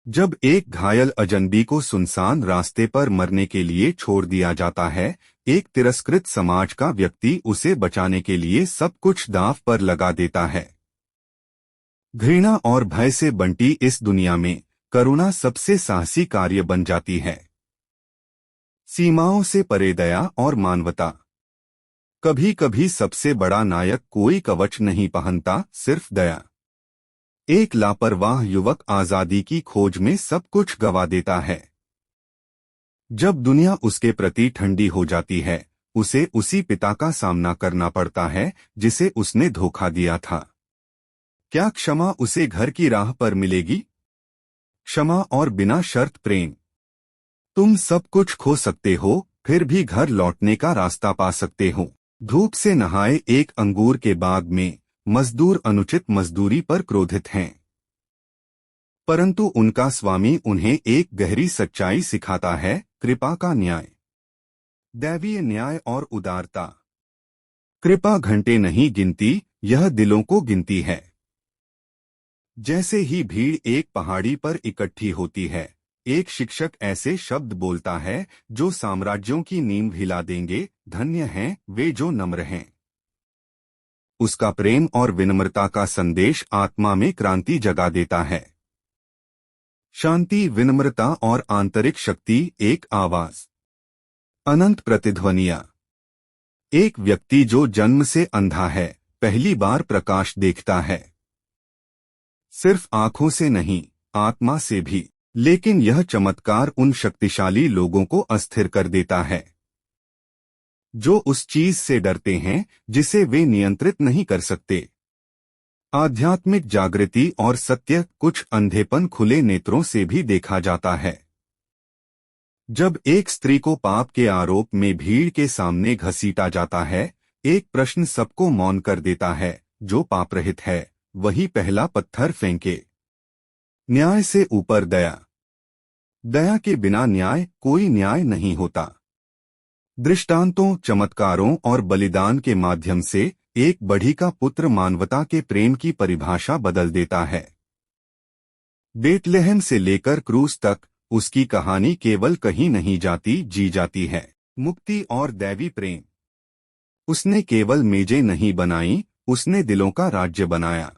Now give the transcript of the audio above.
जब एक घायल अजनबी को सुनसान रास्ते पर मरने के लिए छोड़ दिया जाता है, एक तिरस्कृत समाज का व्यक्ति उसे बचाने के लिए सब कुछ दांव पर लगा देता है। घृणा और भय से बंटी इस दुनिया में करुणा सबसे साहसी कार्य बन जाती है। सीमाओं से परे दया और मानवता। कभी कभी सबसे बड़ा नायक कोई कवच नहीं पहनता, सिर्फ दया। एक लापरवाह युवक आजादी की खोज में सब कुछ गंवा देता है। जब दुनिया उसके प्रति ठंडी हो जाती है, उसे उसी पिता का सामना करना पड़ता है जिसे उसने धोखा दिया था। क्या क्षमा उसे घर की राह पर मिलेगी? क्षमा और बिना शर्त प्रेम। तुम सब कुछ खो सकते हो, फिर भी घर लौटने का रास्ता पा सकते हो। धूप से नहाए एक अंगूर के बाग में मजदूर अनुचित मजदूरी पर क्रोधित हैं, परंतु उनका स्वामी उन्हें एक गहरी सच्चाई सिखाता है, कृपा का न्याय, दैवीय न्याय और उदारता। कृपा घंटे नहीं गिनती, यह दिलों को गिनती है। जैसे ही भीड़ एक पहाड़ी पर इकट्ठी होती है, एक शिक्षक ऐसे शब्द बोलता है जो साम्राज्यों की नींव हिला देंगे, धन्य हैं वे जो नम्र हैं। उसका प्रेम और विनम्रता का संदेश आत्मा में क्रांति जगा देता है। शांति, विनम्रता और आंतरिक शक्ति, एक आवाज, अनंत प्रतिध्वनियां। एक व्यक्ति जो जन्म से अंधा है, पहली बार प्रकाश देखता है। सिर्फ आंखों से नहीं, आत्मा से भी। लेकिन यह चमत्कार उन शक्तिशाली लोगों को अस्थिर कर देता है जो उस चीज से डरते हैं जिसे वे नियंत्रित नहीं कर सकते। आध्यात्मिक जागृति और सत्य, कुछ अंधेपन खुले नेत्रों से भी देखा जाता है। जब एक स्त्री को पाप के आरोप में भीड़ के सामने घसीटा जाता है, एक प्रश्न सबको मौन कर देता है, जो पापरहित है वही पहला पत्थर फेंके। न्याय से ऊपर दया। दया के बिना न्याय, कोई न्याय नहीं होता। दृष्टांतों, चमत्कारों और बलिदान के माध्यम से एक बढ़ी का पुत्र मानवता के प्रेम की परिभाषा बदल देता है। बेतलेहम से लेकर क्रूस तक उसकी कहानी केवल कहीं नहीं जाती, जी जाती है। मुक्ति और दैवी प्रेम। उसने केवल मेजें नहीं बनाई, उसने दिलों का राज्य बनाया।